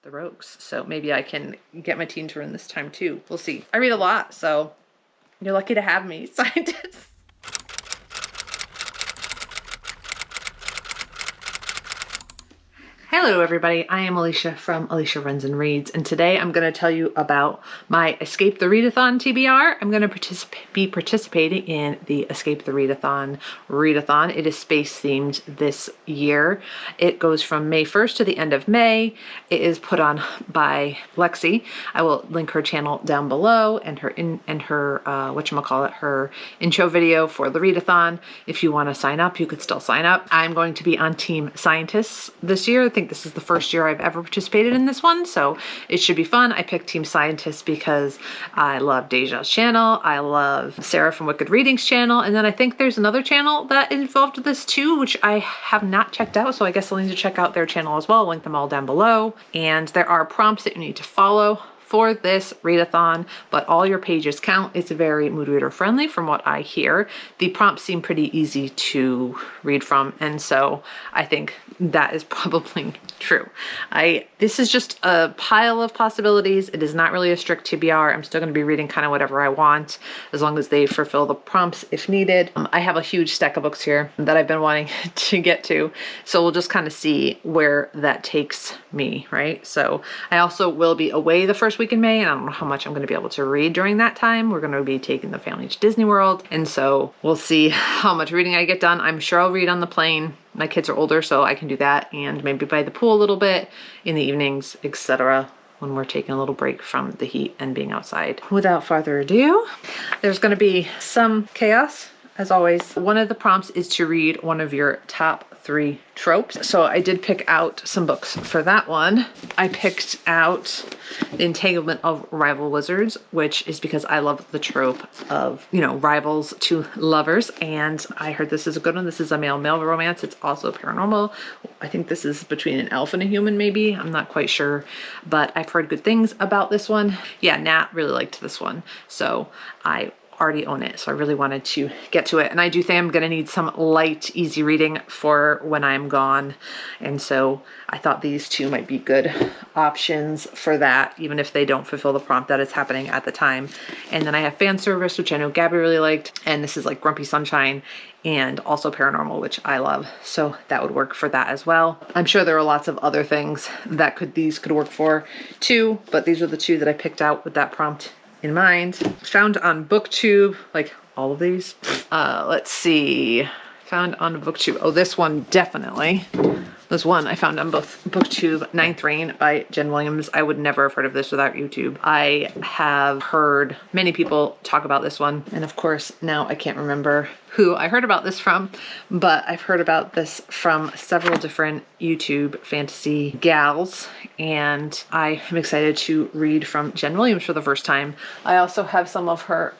the Rogues. So maybe I can get my teen to run this time too. We'll see. I read a lot, so you're lucky to have me, scientists. Hello everybody, I am Alicia from Alicia Runs and Reads, and today I'm going to tell you about my Escape the Readathon TBR. I'm going to be participating in the Escape the Readathon. It is space themed this year. It goes from May 1st to the end of May. It is put on by Lexi. I will link her channel down below and her her intro video for the Readathon. If you want to sign up, you could still sign up. I'm going to be on Team Scientists this year. I think this is the first year I've ever participated in this one, so it should be fun. I picked Team Scientists because I love Deja's channel. I love Sarah from Wicked Reading's channel, and then I think there's another channel that is involved with this too, which I have not checked out, so I guess I'll need to check out their channel as well. I'll link them all down below. And there are prompts that you need to follow for this readathon, but all your pages count. It's very mood reader friendly from what I hear. The prompts seem pretty easy to read from, and so I think that is probably true. This is just a pile of possibilities. It is not really a strict TBR. I'm still going to be reading kind of whatever I want, as long as they fulfill the prompts if needed. I have a huge stack of books here that I've been wanting to get to, so we'll just kind of see where that takes me, right? So I also will be away the first week in May, and I don't know how much I'm going to be able to read during that time. We're going to be taking the family to Disney World, and so we'll see how much reading I get done. I'm sure I'll read on the plane. My kids are older, so I can do that, and maybe by the pool a little bit in the evenings, etc., when we're taking a little break from the heat and being outside. Without further ado, there's going to be some chaos, as always. One of the prompts is to read one of your top 3 tropes. So I did pick out some books for that one. I picked out The Entanglement of Rival Wizards, which is because I love the trope of, you know, rivals to lovers, and I heard this is a good one. This is a male-male romance. It's also paranormal. I think this is between an elf and a human, maybe. I'm not quite sure, but I've heard good things about this one. Yeah, Nat really liked this one, so I already own it, so I really wanted to get to it. And I do think I'm gonna need some light, easy reading for when I'm gone, and so I thought these two might be good options for that, even if they don't fulfill the prompt that is happening at the time. And then I have Fan Service, which I know Gabby really liked, and this is like Grumpy Sunshine, and also paranormal, which I love, so that would work for that as well. I'm sure there are lots of other things that these could work for too, but these are the 2 that I picked out with that prompt in mind. Found on BookTube, like all of these. Let's see, found on BookTube. Oh, this one definitely. This one I found on both BookTube, Ninth Reign by Jen Williams. I would never have heard of this without YouTube. I have heard many people talk about this one, and of course now I can't remember who I heard about this from, but I've heard about this from several different YouTube fantasy gals, and I am excited to read from Jen Williams for the first time. I also have some of her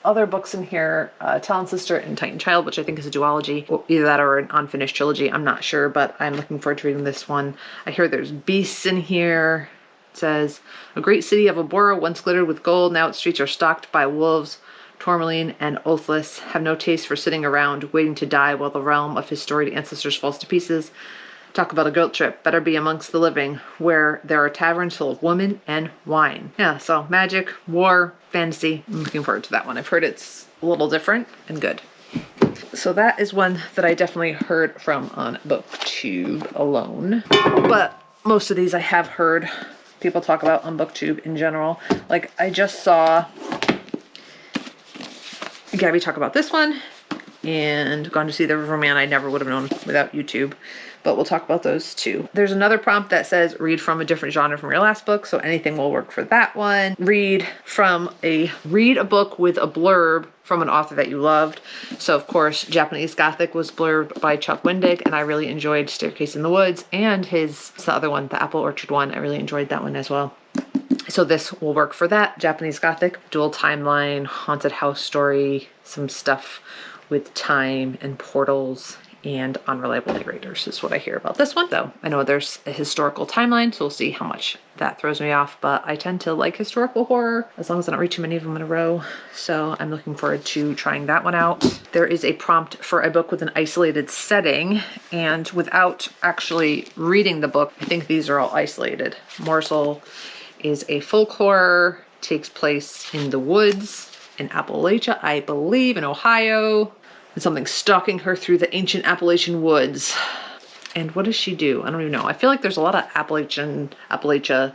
other books in here, Talon Sister and Titan Child, which I think is a duology, or either that or an unfinished trilogy. I'm not sure, but I'm looking forward to reading this one. I hear there's beasts in here. It says, a great city of Abora once glittered with gold. Now its streets are stalked by wolves. Tourmaline and Oathless have no taste for sitting around waiting to die while the realm of his storied ancestors falls to pieces. Talk about a guilt trip. Better be amongst the living, where there are taverns full of women and wine. Yeah, so magic, war, fantasy. I'm looking forward to that one. I've heard it's a little different and good. So that is one that I definitely heard from on BookTube alone. But most of these I have heard people talk about on BookTube in general. Like, I just saw Gabby talk about this one, and Gone to See the River Man I never would have known without YouTube, but we'll talk about those too. There's another prompt that says read from a different genre from your last book, so anything will work for that one. Read a book with a blurb from an author that you loved. So of course, Japanese Gothic was blurbed by Chuck Wendig, and I really enjoyed Staircase in the Woods, and the other one, the Apple Orchard one, I really enjoyed that one as well. So this will work for that. Japanese Gothic, dual timeline, haunted house story, some stuff with time and portals and unreliable narrators is what I hear about this one. So I know there's a historical timeline, so we'll see how much that throws me off, but I tend to like historical horror as long as I don't read too many of them in a row. So I'm looking forward to trying that one out. There is a prompt for a book with an isolated setting, and without actually reading the book, I think these are all isolated. Morsel is a folk horror, takes place in the woods in Appalachia, I believe, in Ohio. And something stalking her through the ancient Appalachian woods. And what does she do? I don't even know. I feel like there's a lot of Appalachia,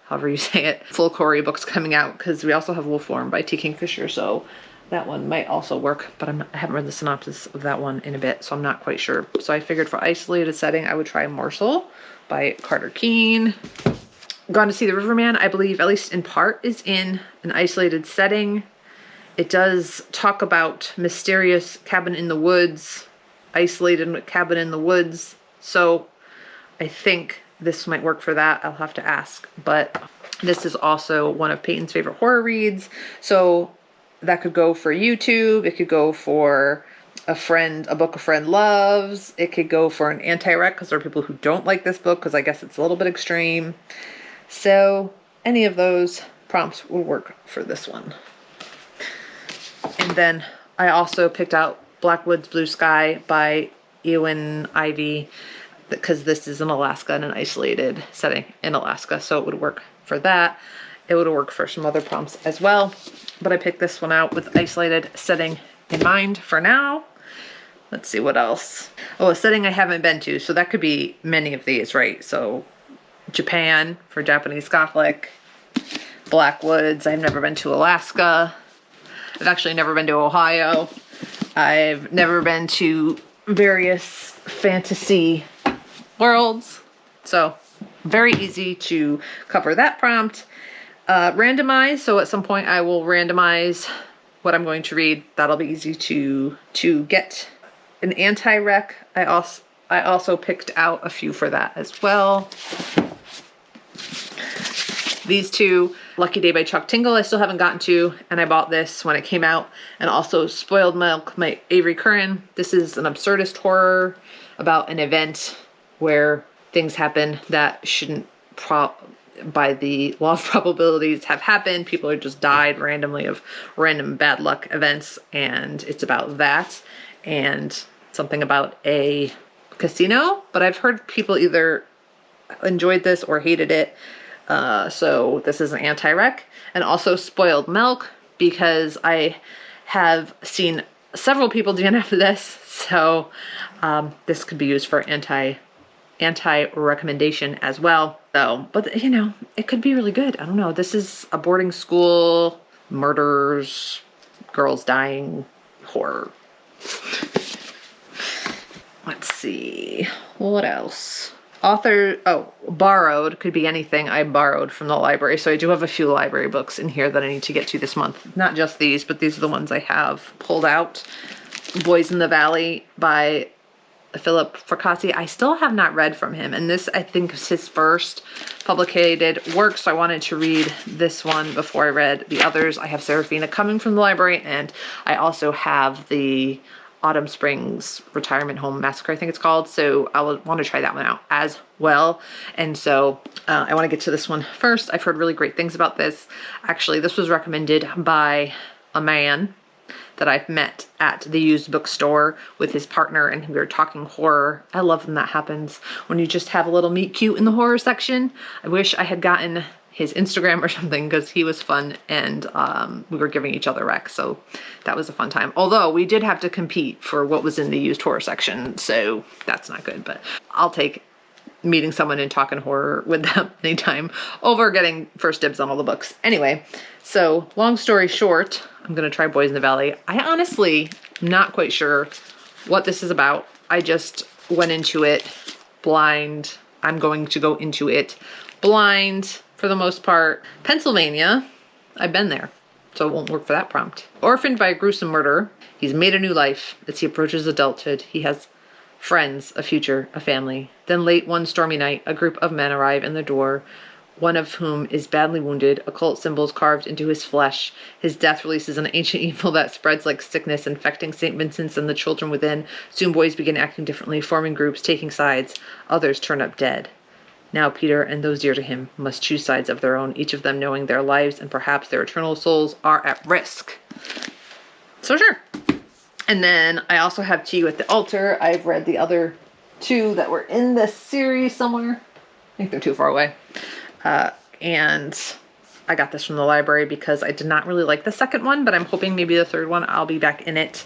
however you say it, folk horror books coming out, because we also have Wolfworm by T. Kingfisher, so that one might also work, but I haven't read the synopsis of that one in a bit, so I'm not quite sure. So I figured for isolated setting, I would try Morsel by Carter Keene. Gone to See the Riverman, I believe, at least in part, is in an isolated setting. It does talk about mysterious cabin in the woods, isolated cabin in the woods. So I think this might work for that. I'll have to ask. But this is also one of Peyton's favorite horror reads. So that could go for YouTube. It could go for a book a friend loves. It could go for an anti-rec, because there are people who don't like this book because I guess it's a little bit extreme. So any of those prompts will work for this one. And then I also picked out Blackwoods Blue Sky by Eowyn Ivey, because this is in Alaska, in an isolated setting in Alaska, so it would work for that. It would work for some other prompts as well, but I picked this one out with isolated setting in mind for now. Let's see what else. Oh, a setting I haven't been to, so that could be many of these, right? So Japan for Japanese Gothic, Blackwoods, I've never been to Alaska. I've actually never been to Ohio. I've never been to various fantasy worlds. So very easy to cover that prompt. Randomize. So at some point I will randomize what I'm going to read. That'll be easy to get. An anti-rec. I also picked out a few for that as well. These two, Lucky Day by Chuck Tingle, I still haven't gotten to, and I bought this when it came out. And also Spoiled Milk by Avery Curran. This is an absurdist horror about an event where things happen that shouldn't, by the law of probabilities, have happened. People are just died randomly of random bad luck events, and it's about that. And something about a casino, but I've heard people either enjoyed this or hated it. So this is an anti-rec. And also Spoiled Milk, because I have seen several people DNF this, so this could be used for anti-recommendation as well. So, but you know, it could be really good. I don't know. This is a boarding school, murders, girls dying, horror. Let's see. What else? Borrowed could be anything I borrowed from the library. So I do have a few library books in here that I need to get to this month. Not just these, but these are the ones I have pulled out. Boys in the Valley by Philip Fracassi. I still have not read from him, and this I think is his first publicated work, so I wanted to read this one before I read the others. I have Serafina Coming from the library, and I also have the Autumn Springs Retirement Home Massacre, I think it's called, so I'll want to try that one out as well. And so I want to get to this one first. I've heard really great things about this. Actually, this was recommended by a man that I've met at the used bookstore with his partner, and we were talking horror. I love when that happens, when you just have a little meet cute in the horror section. I wish I had gotten his Instagram or something, because he was fun, and we were giving each other recs, so that was a fun time. Although we did have to compete for what was in the used horror section, so that's not good, but I'll take meeting someone and talking horror with them anytime over getting first dibs on all the books. Anyway, so long story short, I'm gonna try Boys in the Valley. I honestly am not quite sure what this is about. I just went into it blind. I'm going to go into it blind for the most part. Pennsylvania, I've been there, so it won't work for that prompt. Orphaned by a gruesome murderer, he's made a new life. As he approaches adulthood, he has friends, a future, a family. Then late one stormy night, a group of men arrive in the door one of whom is badly wounded, occult symbols carved into his flesh. His death releases an ancient evil that spreads like sickness, infecting St. Vincent's and the children within. Soon boys begin acting differently, forming groups, taking sides. Others turn up dead. Now Peter and those dear to him must choose sides of their own, each of them knowing their lives and perhaps their eternal souls are at risk. So sure. And then I also have To You at the Altar. I've read the other two that were in this series somewhere. I think they're too far away. And I got this from the library because I did not really like the second one, but I'm hoping maybe the third one I'll be back in it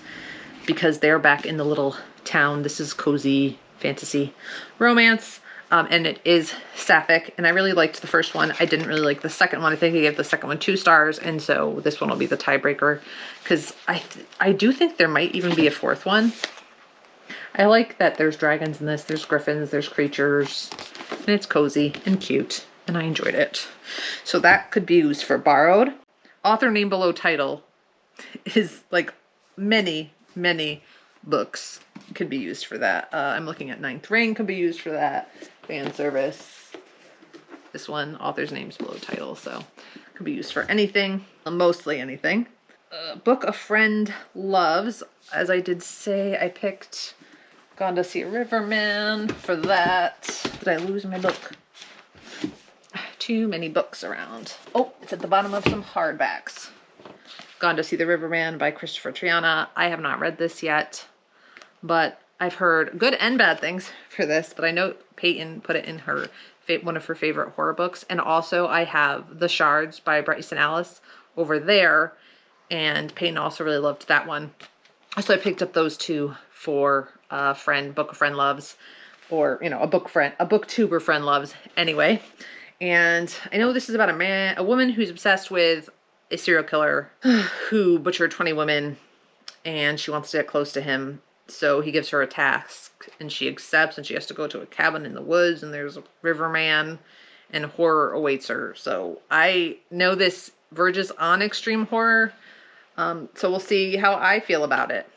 because they're back in the little town. This is cozy fantasy romance. And it is sapphic, and I really liked the first one. I didn't really like the second one. I think I gave the second one 2 stars, and so this one will be the tiebreaker, because I do think there might even be a fourth one. I like that there's dragons in this, there's griffins, there's creatures, and it's cozy and cute, and I enjoyed it. So that could be used for borrowed. Author name below title is like many books could be used for that. I'm looking at Ninth Ring could be used for that. Fan service. This one, author's names below title, so could be used for anything, mostly anything. Book a friend loves. As I did say, I picked Gone to See a Riverman for that. Did I lose my book? Too many books around. Oh, it's at the bottom of some hardbacks. Gone to See the Riverman by Christopher Triana. I have not read this yet, but I've heard good and bad things for this, but I know Peyton put it in her one of her favorite horror books. And also I have The Shards by Bret Easton Ellis over there, and Peyton also really loved that one. So I picked up those two for a friend, book a friend loves, or, you know, a booktuber friend loves anyway. And I know this is about a woman who's obsessed with a serial killer who butchered 20 women, and she wants to get close to him. So he gives her a task, and she accepts, and she has to go to a cabin in the woods, and there's a riverman, and horror awaits her. So I know this verges on extreme horror, so we'll see how I feel about it,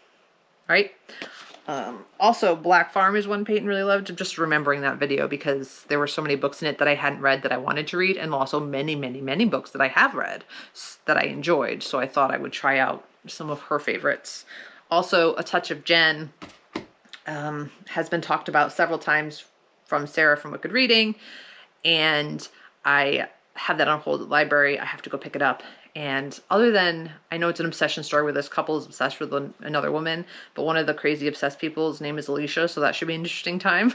right? Also, Black Farm is one Peyton really loved. Just remembering that video because there were so many books in it that I hadn't read that I wanted to read, and also many books that I have read that I enjoyed. So I thought I would try out some of her favorites. Also, A Touch of Jen has been talked about several times from Sarah from Wicked Reading, and I have that on hold at the library. I have to go pick it up. And other than, I know it's an obsession story where this couple is obsessed with another woman, but one of the crazy obsessed people's name is Alicia, so that should be an interesting time.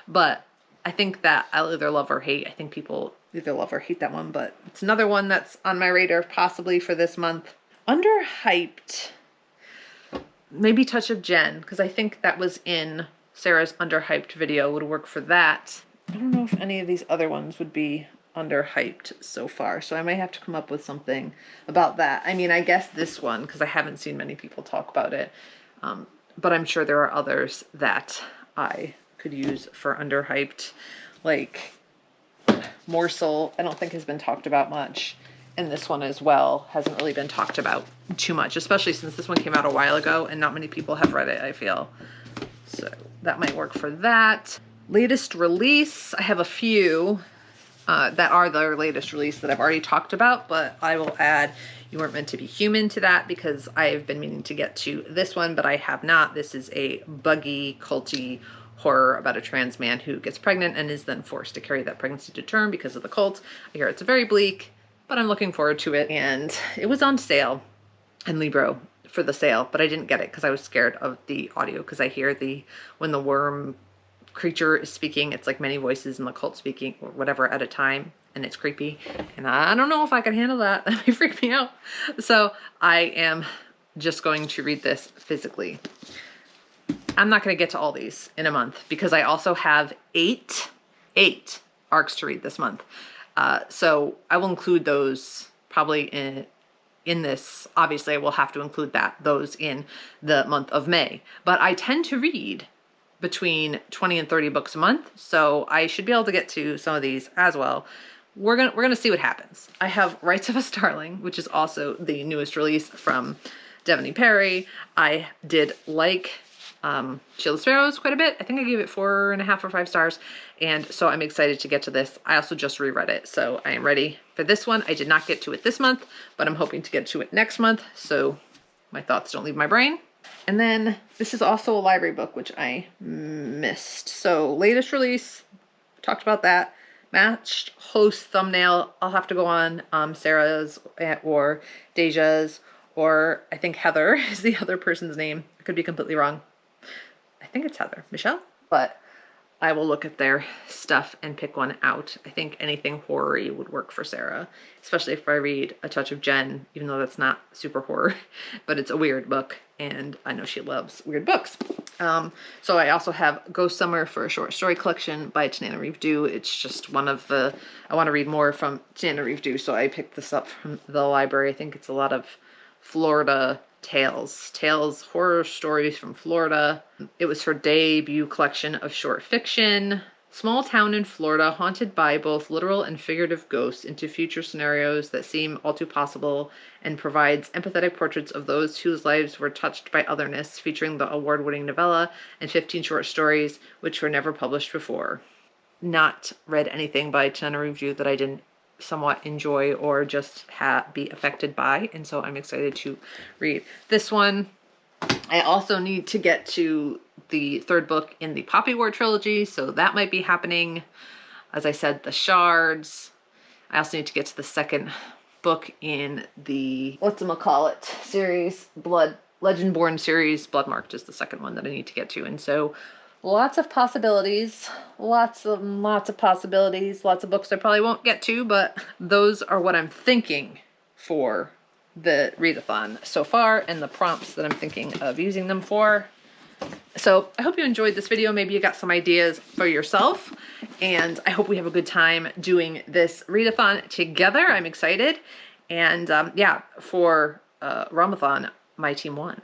But I think that I'll either love or hate. I think people either love or hate that one, but it's another one that's on my radar possibly for this month. Underhyped, maybe Touch of Jen, because I think that was in Sarah's underhyped video, would work for that. I don't know if any of these other ones would be underhyped so far, so I might have to come up with something about that. I mean, I guess this one, because I haven't seen many people talk about it, but I'm sure there are others that I could use for underhyped, like Morsel. I don't think has been talked about much, and this one as well hasn't really been talked about too much, especially since this one came out a while ago and not many people have read it, I feel. So that might work for that. Latest release, I have a few that are their latest release that I've already talked about, but I will add You Weren't Meant to Be Human to that because I've been meaning to get to this one, but I have not. This is a buggy, culty horror about a trans man who gets pregnant and is then forced to carry that pregnancy to term because of the cult. I hear it's very bleak, but I'm looking forward to it. And it was on sale in Libro for the sale, but I didn't get it because I was scared of the audio, because I hear when the worm creature is speaking, it's like many voices in the cult speaking or whatever at a time, and it's creepy, and I don't know if I can handle that. That might freak me out. So I am just going to read this physically. I'm not going to get to all these in a month because I also have eight arcs to read this month. So I will include those probably in this. Obviously I will have to include those in the month of May, but I tend to read between 20 and 30 books a month, so I should be able to get to some of these as well. We're gonna see what happens. I have Rights of a Starling, which is also the newest release from Devony Perry. I did like Shield of Sparrows quite a bit. I think I gave it 4.5 or 5 stars. And so I'm excited to get to this. I also just reread it, so I am ready for this one. I did not get to it this month, but I'm hoping to get to it next month, so my thoughts don't leave my brain. And then this is also a library book, which I missed. So latest release, talked about that. Matched host thumbnail, I'll have to go on Sarah's or Deja's, or I think Heather is the other person's name. I could be completely wrong. I think it's Heather. Michelle? But I will look at their stuff and pick one out. I think anything horror-y would work for Sarah, especially if I read A Touch of Jen, even though that's not super horror, but it's a weird book, and I know she loves weird books. So I also have Ghost Summer for a short story collection by Tanana Reeve Dew. It's just one of the, I want to read more from Tanana Reeve Dew, so I picked this up from the library. I think it's a lot of Florida tales, horror stories from Florida. It was her debut collection of short fiction. Small town in Florida haunted by both literal and figurative ghosts into future scenarios that seem all too possible, and provides empathetic portraits of those whose lives were touched by otherness, featuring the award-winning novella and 15 short stories which were never published before. Not read anything by Tanana Reeve Dew that I didn't somewhat enjoy or just be affected by, and so I'm excited to read this one. I also need to get to the third book in the Poppy War trilogy, so that might be happening. As I said, the Shards. I also need to get to the second book in the whatchamacallit series, Legendborn series. Bloodmarked is the second one that I need to get to, and so lots of possibilities, lots of possibilities, lots of books I probably won't get to, but those are what I'm thinking for the readathon so far, and the prompts that I'm thinking of using them for. So I hope you enjoyed this video. Maybe you got some ideas for yourself, and I hope we have a good time doing this readathon together. I'm excited. And yeah, for Ramathon, my team won.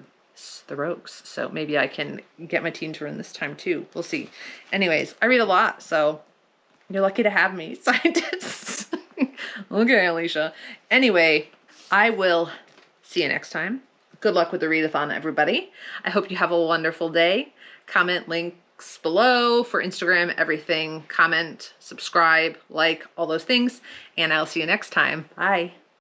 The Rogues. So maybe I can get my team to run this time too. We'll see. Anyways, I read a lot, so you're lucky to have me, scientists. Okay, Alicia. Anyway, I will see you next time. Good luck with the readathon, everybody. I hope you have a wonderful day. Comment links below for Instagram, everything. Comment, subscribe, like, all those things. And I'll see you next time. Bye.